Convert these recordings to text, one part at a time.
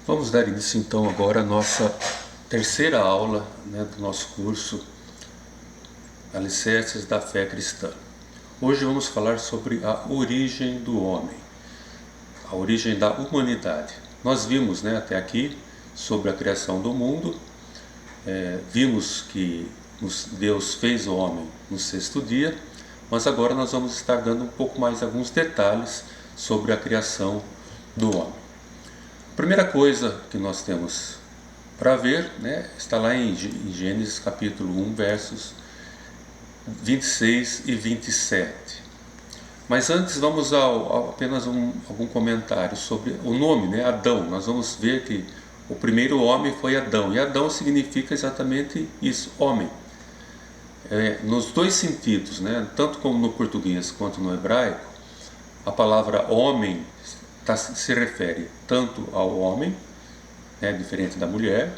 Vamos dar início então agora à nossa terceira aula, do nosso curso Alicerces da Fé Cristã. Hoje vamos falar sobre a origem do homem, a origem da humanidade. Nós vimos até aqui sobre a criação do mundo, vimos que Deus fez o homem no sexto dia, mas agora nós vamos estar dando um pouco mais alguns detalhes sobre a criação do homem. A primeira coisa que nós temos para ver está lá em Gênesis capítulo 1, versos 26 e 27. Mas antes vamos apenas algum comentário sobre o nome, Adão. Nós vamos ver que o primeiro homem foi Adão, e Adão significa exatamente isso, homem. Nos dois sentidos, tanto como no português quanto no hebraico, a palavra homem se refere tanto ao homem, diferente da mulher,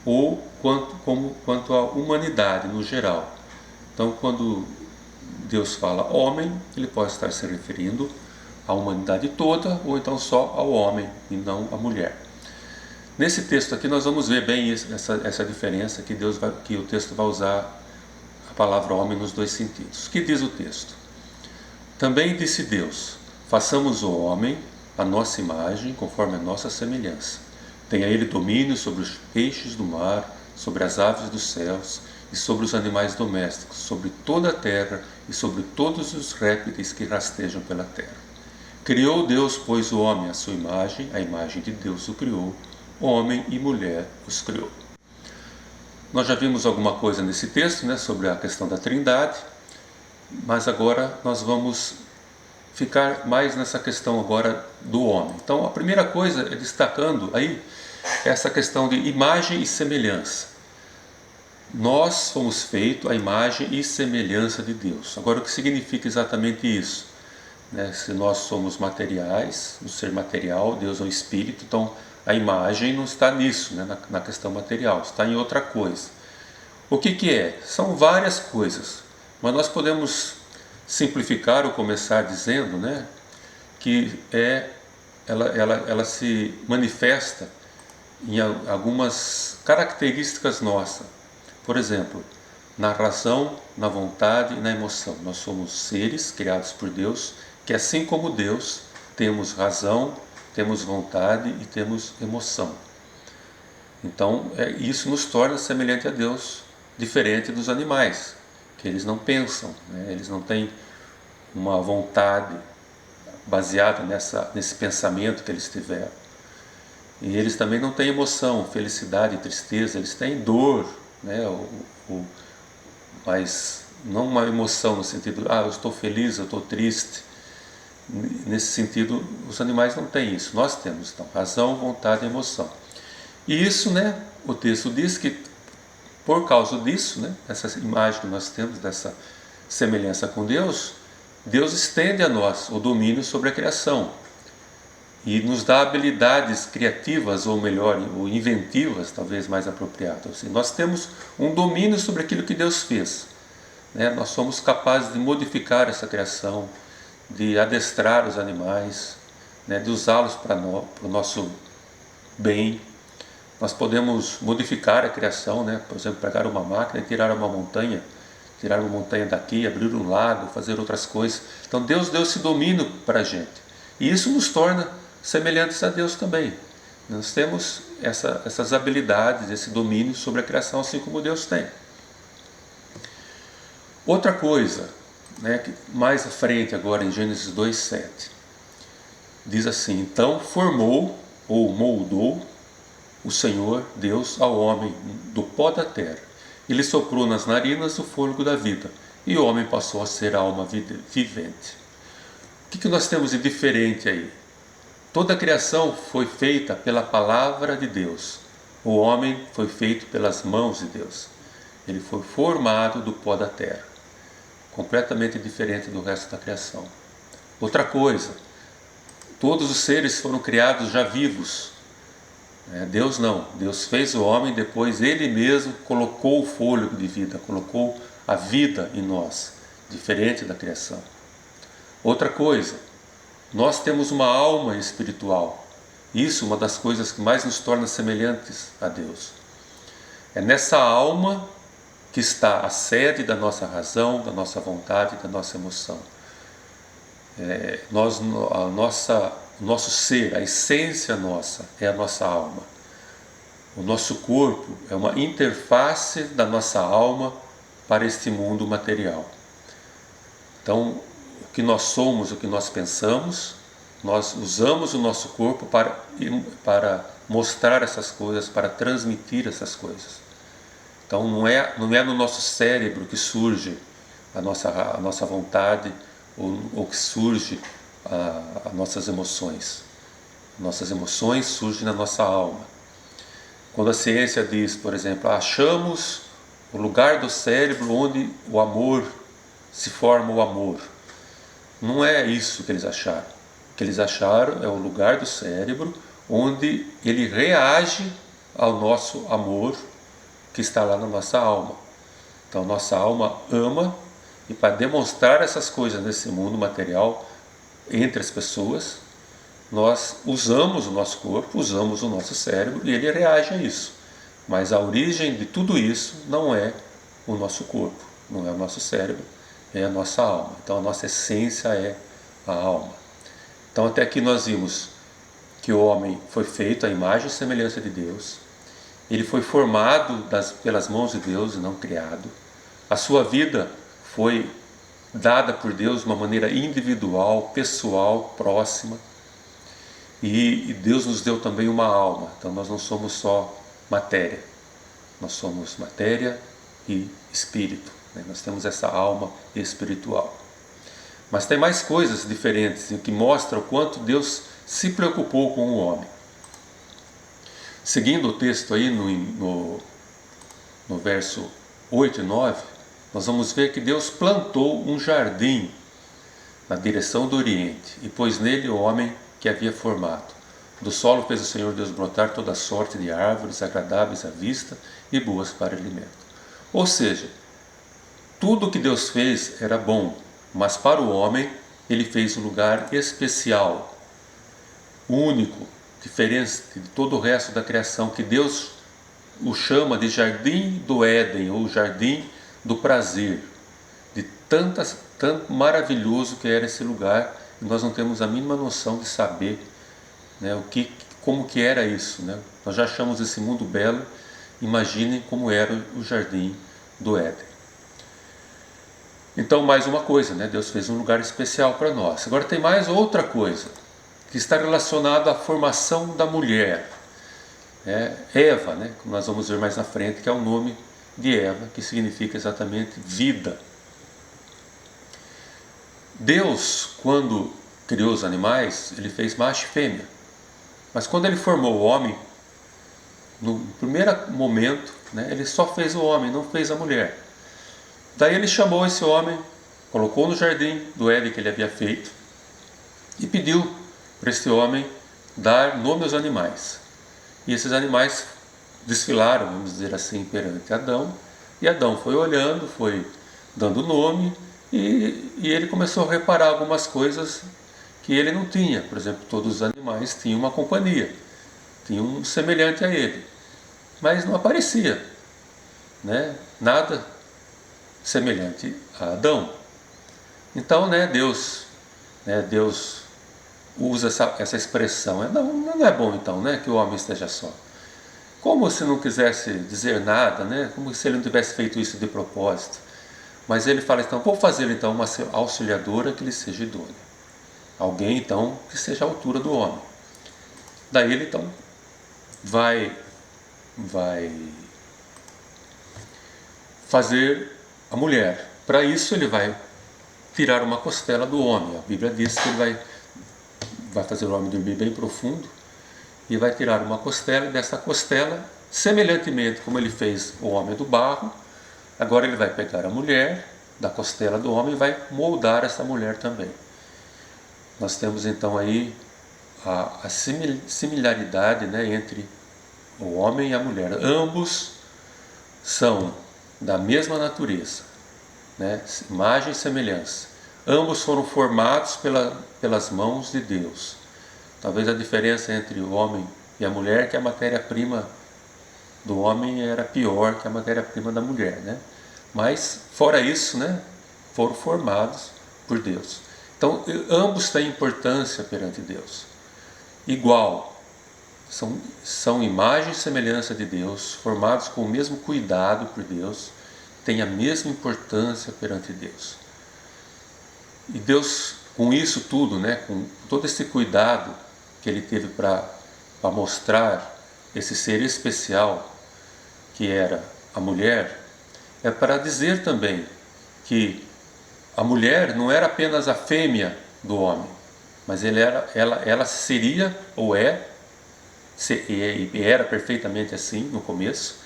ou quanto à humanidade no geral. Então, quando Deus fala homem, ele pode estar se referindo à humanidade toda, ou então só ao homem e não à mulher. Nesse texto aqui nós vamos ver bem essa diferença, que o texto vai usar a palavra homem nos dois sentidos. O que diz o texto? Também disse Deus: façamos o homem a nossa imagem, conforme a nossa semelhança. Tenha ele domínio sobre os peixes do mar, sobre as aves dos céus e sobre os animais domésticos, sobre toda a terra e sobre todos os répteis que rastejam pela terra. Criou Deus, pois, o homem à sua imagem, a imagem de Deus o criou, homem e mulher os criou. Nós já vimos alguma coisa nesse texto, sobre a questão da Trindade, mas agora nós vamos ficar mais nessa questão agora do homem. Então, a primeira coisa é destacando aí essa questão de imagem e semelhança. Nós fomos feitos à imagem e semelhança de Deus. Agora, o que significa exatamente isso? Se nós somos materiais, o ser material, Deus é o Espírito, então a imagem não está nisso, na questão material, está em outra coisa. O que é? São várias coisas, mas nós podemos simplificar ou começar dizendo que ela se manifesta em algumas características nossas. Por exemplo, na razão, na vontade e na emoção. Nós somos seres criados por Deus, que assim como Deus, temos razão, temos vontade e temos emoção. Então, isso nos torna semelhante a Deus, diferente dos animais, que eles não pensam, eles não têm uma vontade baseada nesse pensamento que eles tiveram. E eles também não têm emoção, felicidade, tristeza, eles têm dor, mas não uma emoção no sentido, eu estou feliz, eu estou triste. Nesse sentido, os animais não têm isso, nós temos então razão, vontade e emoção. E isso, o texto diz que por causa disso, essa imagem que nós temos, dessa semelhança com Deus, Deus estende a nós o domínio sobre a criação e nos dá habilidades criativas, ou melhor, ou inventivas, talvez mais apropriado. Assim, nós temos um domínio sobre aquilo que Deus fez. Nós somos capazes de modificar essa criação, de adestrar os animais, de usá-los para o nosso bem. Nós podemos modificar a criação, por exemplo, pegar uma máquina e tirar uma montanha daqui, abrir um lago, fazer outras coisas. Então Deus deu esse domínio para a gente. E isso nos torna semelhantes a Deus também. Nós temos essas habilidades, esse domínio sobre a criação, assim como Deus tem. Outra coisa, que mais à frente agora em Gênesis 2:7, diz assim: então formou ou moldou o Senhor Deus ao homem do pó da terra. Ele soprou nas narinas o fôlego da vida, e o homem passou a ser alma vivente. O que nós temos de diferente aí? Toda a criação foi feita pela palavra de Deus. O homem foi feito pelas mãos de Deus. Ele foi formado do pó da terra. Completamente diferente do resto da criação. Outra coisa, todos os seres foram criados já vivos. Deus não. Deus fez o homem, depois Ele mesmo colocou o fôlego de vida, colocou a vida em nós, diferente da criação. Outra coisa, nós temos uma alma espiritual. Isso é uma das coisas que mais nos torna semelhantes a Deus. É nessa alma que está a sede da nossa razão, da nossa vontade, da nossa emoção. O nosso ser, a essência nossa é a nossa alma. O nosso corpo é uma interface da nossa alma para este mundo material. Então, o que nós somos, o que nós pensamos, nós usamos o nosso corpo para mostrar essas coisas, para transmitir essas coisas. Então, não é no nosso cérebro que surge a nossa vontade, ou que surge as nossas emoções. Nossas emoções surgem na nossa alma. Quando a ciência diz, por exemplo, achamos o lugar do cérebro onde o amor se forma o amor. Não é isso que eles acharam. O que eles acharam é o lugar do cérebro onde ele reage ao nosso amor que está lá na nossa alma. Então, nossa alma ama, e para demonstrar essas coisas nesse mundo material, entre as pessoas, nós usamos o nosso corpo, usamos o nosso cérebro, e ele reage a isso. Mas a origem de tudo isso não é o nosso corpo, não é o nosso cérebro, é a nossa alma. Então a nossa essência é a alma. Então até aqui nós vimos que o homem foi feito à imagem e semelhança de Deus. Ele foi formado pelas mãos de Deus e não criado. A sua vida foi dada por Deus de uma maneira individual, pessoal, próxima. E Deus nos deu também uma alma. Então nós não somos só matéria. Nós somos matéria e espírito. Nós temos essa alma espiritual. Mas tem mais coisas diferentes que mostram o quanto Deus se preocupou com o homem. Seguindo o texto aí no verso 8 e 9, nós vamos ver que Deus plantou um jardim na direção do Oriente e pôs nele o homem que havia formado. Do solo fez o Senhor Deus brotar toda sorte de árvores agradáveis à vista e boas para alimento. Ou seja, tudo o que Deus fez era bom, mas para o homem ele fez um lugar especial, único, diferente de todo o resto da criação, que Deus o chama de Jardim do Éden, ou Jardim do Prazer, de tanto maravilhoso que era esse lugar, e nós não temos a mínima noção de saber, né, como que era isso, né? Nós já achamos esse mundo belo, imaginem como era o Jardim do Éden. Então, mais uma coisa, né? Deus fez um lugar especial para nós. Agora tem mais outra coisa, que está relacionada à formação da mulher. Eva, né? Como nós vamos ver mais na frente, que é o nome de Eva, que significa exatamente vida. Deus, quando criou os animais, ele fez macho e fêmea. Mas quando ele formou o homem, no primeiro momento, né, ele só fez o homem, não fez a mulher. Daí ele chamou esse homem, colocou no jardim do Éden que ele havia feito e pediu para esse homem dar nome aos animais. E esses animais desfilaram, vamos dizer assim, perante Adão, e Adão foi olhando, foi dando nome, e ele começou a reparar algumas coisas que ele não tinha. Por exemplo, todos os animais tinham uma companhia, tinham um semelhante a ele, mas não aparecia, né, nada semelhante a Adão. Então, Deus usa essa expressão, não é bom então, né, que o homem esteja só. Como se não quisesse dizer nada, né, como se ele não tivesse feito isso de propósito. Mas ele fala, então, vou fazer então uma auxiliadora que lhe seja idônea. Alguém então que seja a altura do homem. Daí ele então vai fazer a mulher. Para isso ele vai tirar uma costela do homem. A Bíblia diz que ele vai fazer o homem dormir bem profundo e vai tirar uma costela, e dessa costela, semelhantemente como ele fez o homem do barro, agora ele vai pegar a mulher da costela do homem e vai moldar essa mulher também. Nós temos então aí a similaridade, né, entre o homem e a mulher. Ambos são da mesma natureza, né, imagem e semelhança. Ambos foram formados pelas mãos de Deus. Talvez a diferença entre o homem e a mulher é que a matéria-prima do homem era pior que a matéria-prima da mulher, né? Mas, fora isso, né, foram formados por Deus. Então, ambos têm importância perante Deus. Igual. São imagem e semelhança de Deus, formados com o mesmo cuidado por Deus, têm a mesma importância perante Deus. E Deus, com isso tudo, né, com todo esse cuidado que Ele teve para mostrar esse ser especial que era a mulher, é para dizer também que a mulher não era apenas a fêmea do homem, mas ela seria ou e era perfeitamente assim no começo,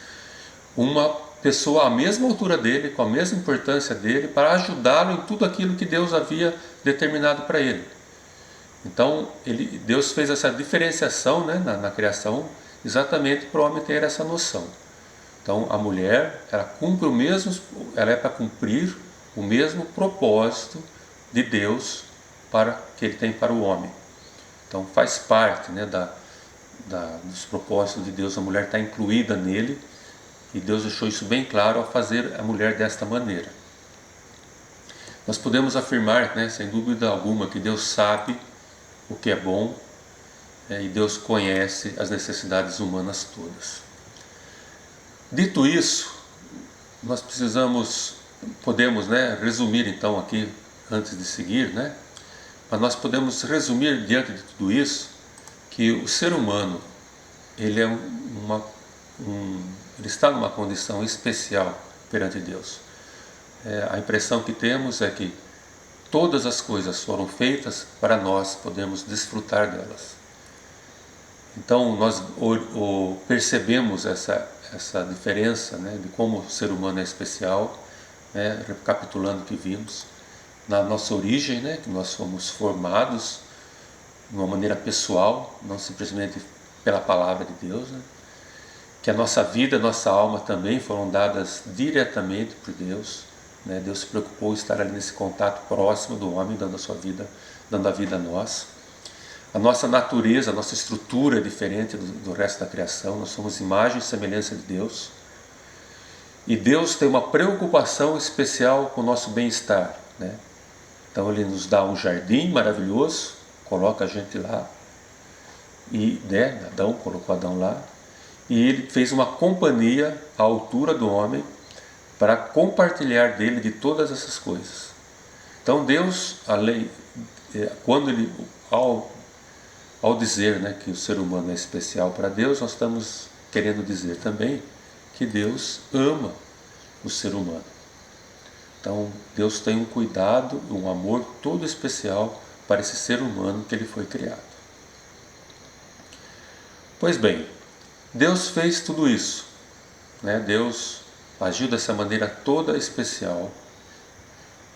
uma pessoa à mesma altura dele, com a mesma importância dele, para ajudá-lo em tudo aquilo que Deus havia determinado para ele. Então, Deus fez essa diferenciação, né, na criação, exatamente para o homem ter essa noção. Então, a mulher, ela é para cumprir o mesmo propósito de Deus que Ele tem para o homem. Então, faz parte, né, dos propósitos de Deus, a mulher está incluída nele, e Deus deixou isso bem claro ao fazer a mulher desta maneira. Nós podemos afirmar, né, sem dúvida alguma, que Deus sabe o que é bom, e Deus conhece as necessidades humanas todas. Dito isso, nós podemos, né, resumir então aqui, antes de seguir, né, mas nós podemos resumir diante de tudo isso, que o ser humano, ele está numa condição especial perante Deus. A impressão que temos é que todas as coisas foram feitas para nós podermos desfrutar delas. Então nós percebemos essa diferença, né, de como o ser humano é especial, né, recapitulando o que vimos, na nossa origem, né, que nós fomos formados de uma maneira pessoal, não simplesmente pela palavra de Deus, né? Que a nossa vida, a nossa alma também foram dadas diretamente por Deus, né? Deus se preocupou em estar ali nesse contato próximo do homem, dando a vida a nós. A nossa natureza, a nossa estrutura é diferente do resto da criação, nós somos imagem e semelhança de Deus. E Deus tem uma preocupação especial com o nosso bem-estar, né? Então Ele nos dá um jardim maravilhoso, coloca a gente lá, e, né, Adão, colocou Adão lá, e Ele fez uma companhia à altura do homem para compartilhar dele de todas essas coisas. Então Deus, ao dizer, né, que o ser humano é especial para Deus, nós estamos querendo dizer também que Deus ama o ser humano. Então Deus tem um cuidado, um amor todo especial para esse ser humano que ele foi criado. Pois bem, Deus fez tudo isso, né? Deus agiu dessa maneira toda especial.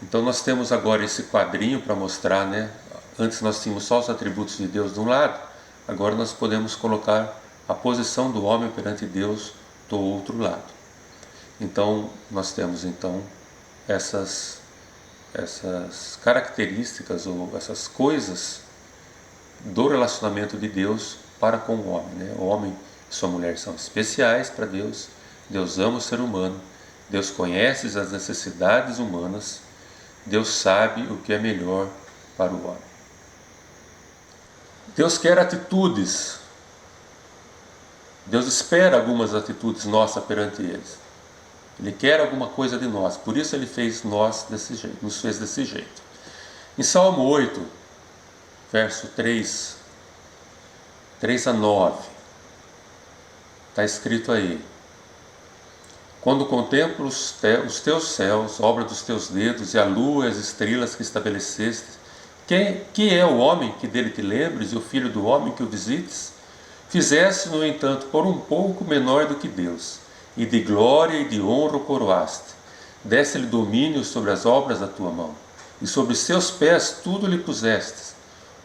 Então nós temos agora esse quadrinho para mostrar, né? Antes nós tínhamos só os atributos de Deus de um lado, agora nós podemos colocar a posição do homem perante Deus do outro lado. Então nós temos essas características ou essas coisas do relacionamento de Deus para com o homem, né? O homem e sua mulher são especiais para Deus, Deus ama o ser humano, Deus conhece as necessidades humanas, Deus sabe o que é melhor para o homem. Deus quer atitudes, Deus espera algumas atitudes nossas perante eles. Ele quer alguma coisa de nós, por isso Ele fez nos fez desse jeito. Em Salmo 8, verso 3 a 9, está escrito aí: quando contemplo os teus céus, obra dos teus dedos, e a lua e as estrelas que estabeleceste, que é o homem que dele te lembres, e o filho do homem que o visites? Fizeste, no entanto, por um pouco menor do que Deus, e de glória e de honra o coroaste. Deste-lhe domínio sobre as obras da tua mão, e sobre seus pés tudo lhe pusestes,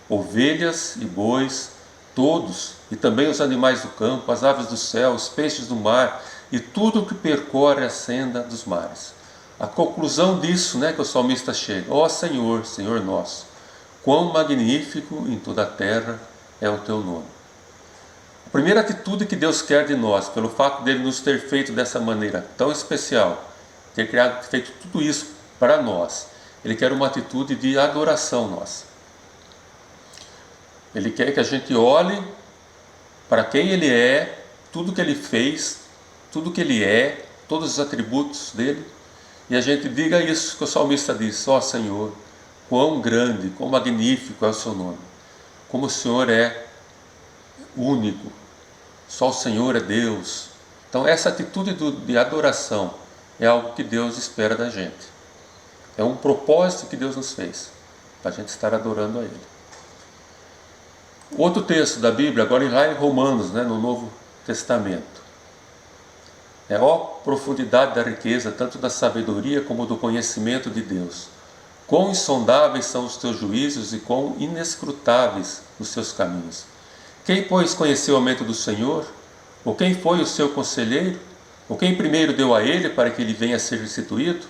ovelhas e bois, todos, e também os animais do campo, as aves do céu, os peixes do mar, e tudo o que percorre a senda dos mares. A conclusão disso, né, que o salmista chega: ó Senhor, Senhor nosso, quão magnífico em toda a terra é o teu nome. A primeira atitude que Deus quer de nós, pelo fato dele nos ter feito dessa maneira tão especial, ter feito tudo isso para nós, Ele quer uma atitude de adoração nossa. Ele quer que a gente olhe para quem Ele é, tudo que Ele fez, tudo que Ele é, todos os atributos dele, e a gente diga isso que o salmista diz: ó Senhor, quão grande, quão magnífico é o seu nome, como o Senhor é único, só o Senhor é Deus. Então essa atitude de adoração é algo que Deus espera da gente, é um propósito que Deus nos fez, para a gente estar adorando a Ele. Outro texto da Bíblia, agora lá em Romanos, no Novo Testamento. Ó profundidade da riqueza, tanto da sabedoria como do conhecimento de Deus. Quão insondáveis são os teus juízos e quão inescrutáveis os seus caminhos. Quem, pois, conheceu o aumento do Senhor? Ou quem foi o seu conselheiro? Ou quem primeiro deu a ele para que ele venha a ser restituído?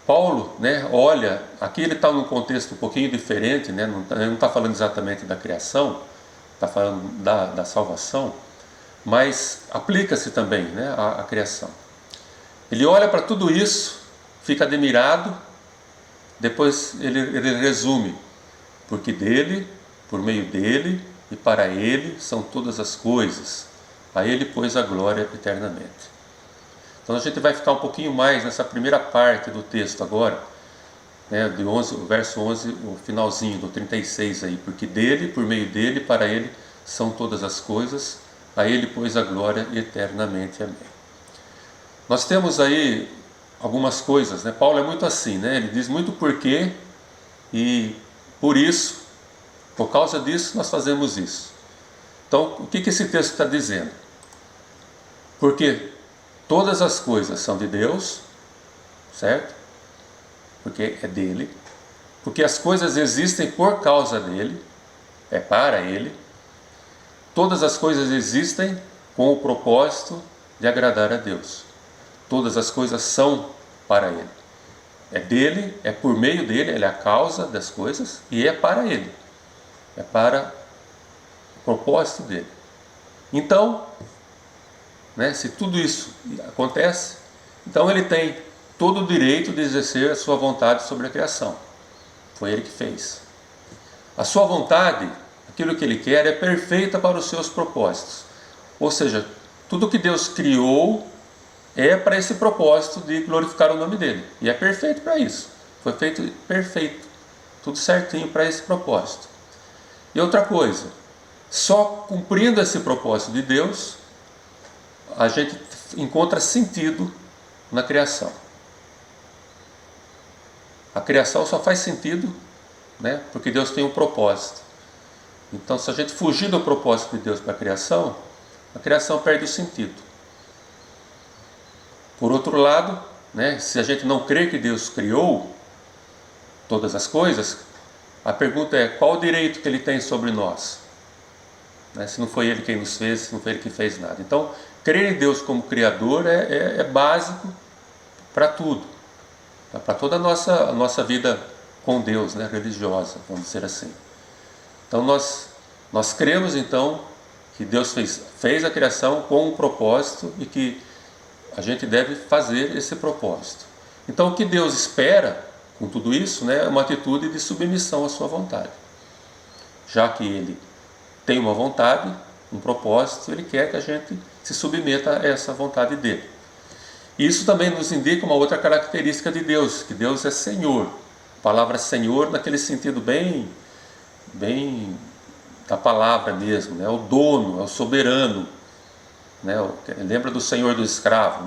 Paulo, olha, aqui ele está num contexto um pouquinho diferente, ele não está falando exatamente da criação, está falando da salvação, mas aplica-se também à criação. Ele olha para tudo isso, fica admirado, depois ele resume: porque dele, por meio dele e para ele são todas as coisas, a ele pois a glória eternamente. Então a gente vai ficar um pouquinho mais nessa primeira parte do texto agora, de 11, o verso 11, o finalzinho do 36 aí: porque dele, por meio dele, para ele são todas as coisas, a ele pois a glória eternamente. Amém. Nós temos aí algumas coisas, Paulo é muito assim, ele diz muito porquê, e por isso, por causa disso, nós fazemos isso. Então, o que esse texto está dizendo? Porque todas as coisas são de Deus, certo? Porque é dele. Porque as coisas existem por causa dele, é para ele. Todas as coisas existem com o propósito de agradar a Deus. Todas as coisas são para ele. É dele, é por meio dele, ele é a causa das coisas e é para ele. É para o propósito dele. Então, se tudo isso acontece, então ele tem todo o direito de exercer a sua vontade sobre a criação. Foi ele que fez. A sua vontade, aquilo que ele quer, é perfeita para os seus propósitos. Ou seja, tudo que Deus criou é para esse propósito de glorificar o nome dele. E é perfeito para isso. Foi feito perfeito. Tudo certinho para esse propósito. E outra coisa, só cumprindo esse propósito de Deus, a gente encontra sentido na criação. A criação só faz sentido, porque Deus tem um propósito. Então, se a gente fugir do propósito de Deus para a criação perde o sentido. Por outro lado, se a gente não crê que Deus criou todas as coisas, a pergunta é: qual o direito que Ele tem sobre nós? Se não foi Ele quem nos fez, se não foi Ele que fez nada. Então, crer em Deus como Criador é básico para tudo, para toda a nossa vida com Deus, religiosa, vamos dizer assim. Então nós cremos então que Deus fez a criação com um propósito e que a gente deve fazer esse propósito. Então o que Deus espera com tudo isso é uma atitude de submissão à sua vontade. Já que Ele tem uma vontade, um propósito, Ele quer que a gente se submeta a essa vontade dele. Isso também nos indica uma outra característica de Deus, que Deus é Senhor. A palavra Senhor naquele sentido bem da palavra mesmo, é o dono, é o soberano. Lembra do senhor do escravo,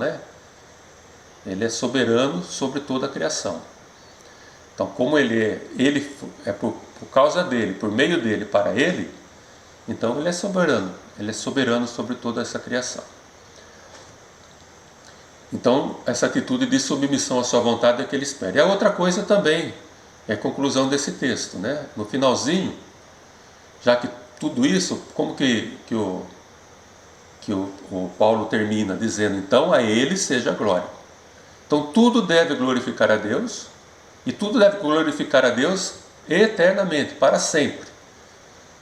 Ele é soberano sobre toda a criação. Então, como ele é por causa dele, por meio dele, para ele, então ele é soberano sobre toda essa criação. Então, essa atitude de submissão à sua vontade é que ele espera. E a outra coisa também é a conclusão desse texto, No finalzinho, já que tudo isso, como que o Paulo termina dizendo: então a ele seja a glória. Então tudo deve glorificar a Deus, e tudo deve glorificar a Deus eternamente, para sempre.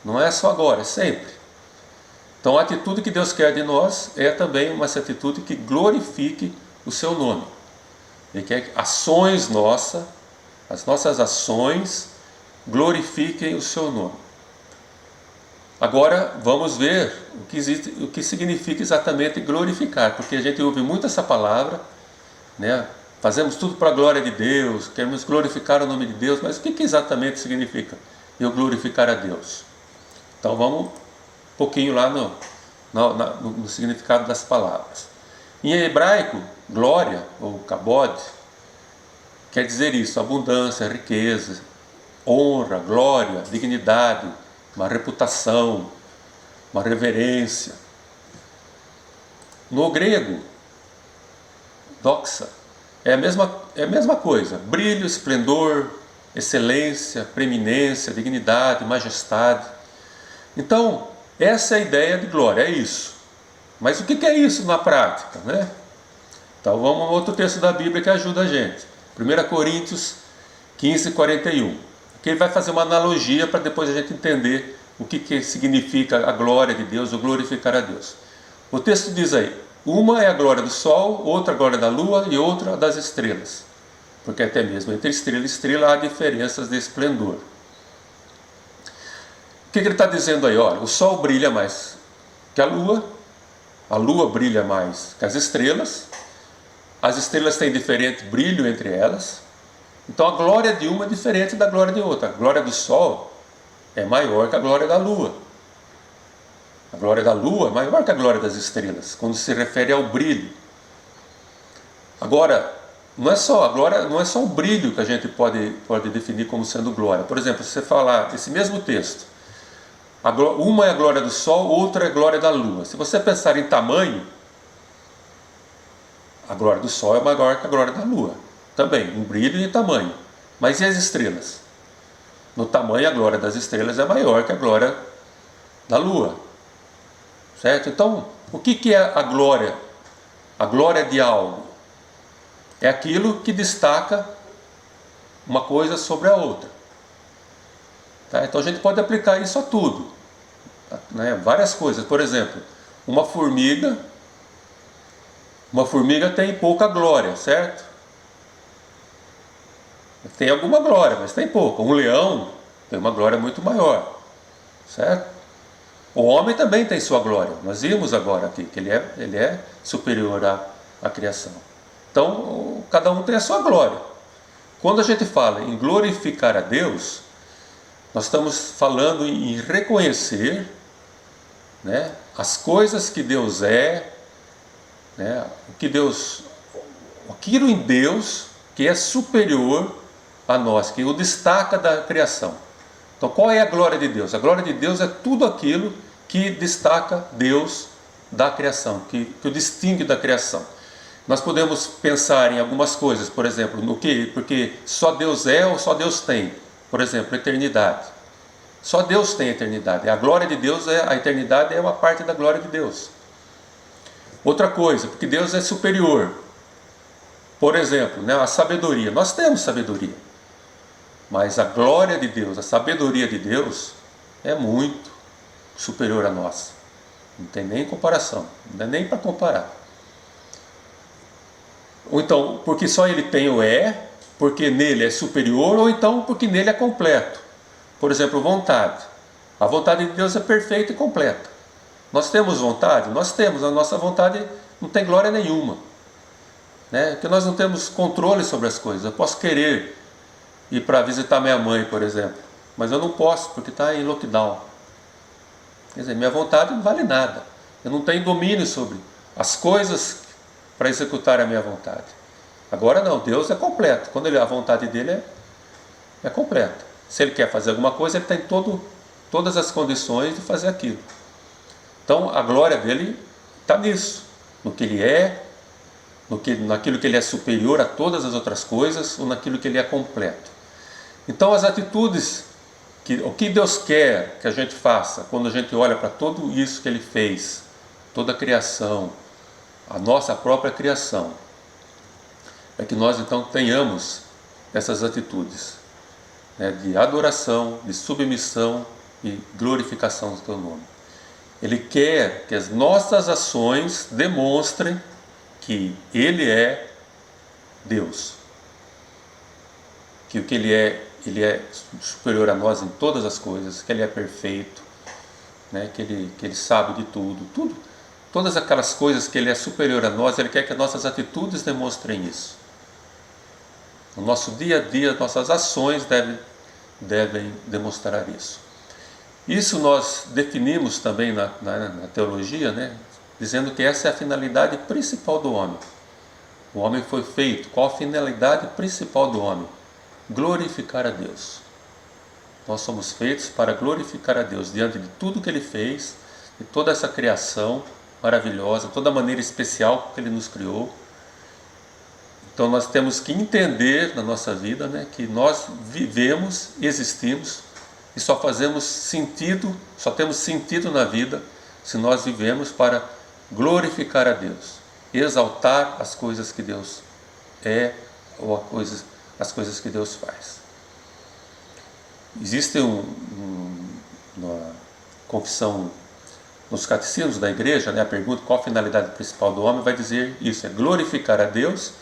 Não é só agora, é sempre. Então a atitude que Deus quer de nós é também uma atitude que glorifique o seu nome. Ele quer que ações nossas, as nossas ações, glorifiquem o seu nome. Agora vamos ver o que significa exatamente glorificar, porque a gente ouve muito essa palavra, né? Fazemos tudo para a glória de Deus, queremos glorificar o nome de Deus, mas o que exatamente significa eu glorificar a Deus? Então vamos um pouquinho lá no significado das palavras. Em hebraico, glória, ou kabod, quer dizer isso: abundância, riqueza, honra, glória, dignidade, uma reputação, uma reverência. No grego, doxa, é a mesma coisa: brilho, esplendor, excelência, preeminência, dignidade, majestade. Então, essa é a ideia de glória, é isso. Mas o que é isso na prática, né? Então vamos a outro texto da Bíblia que ajuda a gente. 1 Coríntios 15, 41. Que ele vai fazer uma analogia para depois a gente entender o que significa a glória de Deus, o glorificar a Deus. O texto diz aí: uma é a glória do sol, outra a glória da lua e outra das estrelas. Porque até mesmo entre estrela e estrela há diferenças de esplendor. O que ele está dizendo aí? Olha, o sol brilha mais que a lua brilha mais que as estrelas têm diferente brilho entre elas. Então a glória de uma é diferente da glória de outra. A glória do sol é maior que a glória da lua. A glória da lua é maior que a glória das estrelas, quando se refere ao brilho. Agora, não é só o brilho que a gente pode definir como sendo glória. Por exemplo, se você falar esse mesmo texto, uma é a glória do sol, outra é a glória da lua. Se você pensar em tamanho, a glória do sol é maior que a glória da lua. Também, em brilho e em tamanho. Mas e as estrelas? No tamanho, a glória das estrelas é maior que a glória da lua. Certo? Então, o que é a glória? A glória de algo é aquilo que destaca uma coisa sobre a outra. Tá? Então a gente pode aplicar isso a tudo, né? Várias coisas. Por exemplo, uma formiga tem pouca glória, certo? Tem alguma glória, mas tem pouca. Um leão tem uma glória muito maior, certo? O homem também tem sua glória. Nós vimos agora aqui que ele é superior à criação. Então, cada um tem a sua glória. Quando a gente fala em glorificar a Deus, nós estamos falando em reconhecer, né, as coisas que Deus é, né, aquilo em Deus que é superior a nós, que o destaca da criação. Então, qual é a glória de Deus? A glória de Deus é tudo aquilo que destaca Deus da criação, que o distingue da criação. Nós podemos pensar em algumas coisas, por exemplo, porque só Deus é ou só Deus tem. Por exemplo, eternidade. Só Deus tem eternidade. A glória de Deus, a eternidade é uma parte da glória de Deus. Outra coisa, porque Deus é superior. Por exemplo, né, a sabedoria. Nós temos sabedoria. Mas a glória de Deus, a sabedoria de Deus é muito superior a nossa. Não tem nem comparação, não é nem para comparar. Ou então, porque só Ele tem o porque nele é superior, ou então porque nele é completo. Por exemplo, vontade. A vontade de Deus é perfeita e completa. Nós temos vontade? Nós temos. A nossa vontade não tem glória nenhuma, né? Porque nós não temos controle sobre as coisas. Eu posso querer ir para visitar minha mãe, por exemplo, mas eu não posso porque está em lockdown. Quer dizer, minha vontade não vale nada. Eu não tenho domínio sobre as coisas para executar a minha vontade. Agora não, Deus é completo. Quando a vontade dele é completa. Se ele quer fazer alguma coisa, ele tem todas as condições de fazer aquilo. Então a glória dele está nisso, no que ele é, naquilo que ele é superior a todas as outras coisas, ou naquilo que ele é completo. Então as atitudes, o que Deus quer que a gente faça, quando a gente olha para tudo isso que Ele fez, toda a criação, a nossa própria criação, é que nós então tenhamos essas atitudes, né, de adoração, de submissão e glorificação do teu nome. Ele quer que as nossas ações demonstrem que Ele é Deus. Que o que Ele é superior a nós em todas as coisas, que Ele é perfeito, né? que ele sabe de tudo. Todas aquelas coisas que Ele é superior a nós, Ele quer que as nossas atitudes demonstrem isso. No nosso dia a dia, nossas ações devem demonstrar isso. Isso nós definimos também na teologia, né? Dizendo que essa é a finalidade principal do homem. O homem foi feito, qual a finalidade principal do homem? Glorificar a Deus. Nós somos feitos para glorificar a Deus diante de tudo que Ele fez, de toda essa criação maravilhosa, toda a maneira especial que Ele nos criou. Então nós temos que entender na nossa vida, né, que nós vivemos, existimos e só temos sentido na vida se nós vivemos para glorificar a Deus, exaltar as coisas que Deus é ou as coisas que Deus faz. Existe uma confissão nos catecismos da igreja, né, a pergunta qual a finalidade principal do homem vai dizer isso, é glorificar a Deus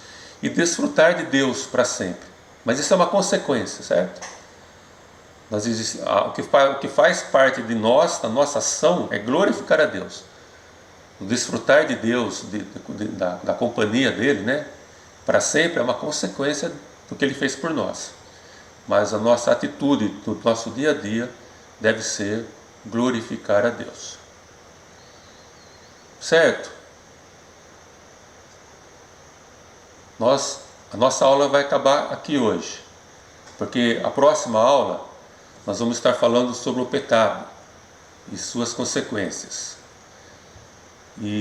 e desfrutar de Deus para sempre. Mas isso é uma consequência, certo? O que faz parte de nós, da nossa ação, é glorificar a Deus. O desfrutar de Deus, da companhia dEle, né, para sempre, é uma consequência do que Ele fez por nós. Mas a nossa atitude do nosso dia a dia deve ser glorificar a Deus. Certo? A nossa aula vai acabar aqui hoje, porque a próxima aula nós vamos estar falando sobre o pecado e suas consequências.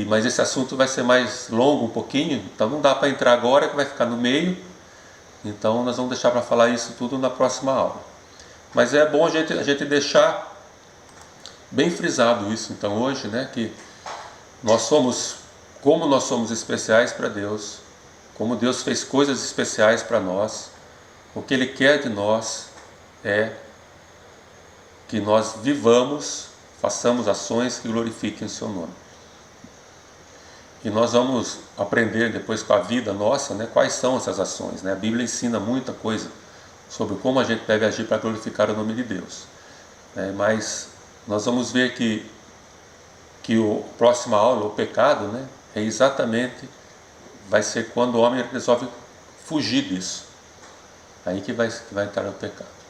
Mas esse assunto vai ser mais longo um pouquinho, então não dá para entrar agora, que vai ficar no meio. Então nós vamos deixar para falar isso tudo na próxima aula. Mas é bom a gente deixar bem frisado isso então hoje, né, que como nós somos especiais para Deus, como Deus fez coisas especiais para nós, o que Ele quer de nós é que nós façamos ações que glorifiquem o Seu nome. E nós vamos aprender depois com a vida nossa, né, quais são essas ações, né? A Bíblia ensina muita coisa sobre como a gente deve agir para glorificar o nome de Deus. Mas nós vamos ver que a próxima aula, o pecado, né, vai ser quando o homem resolve fugir disso. Aí que vai entrar o pecado.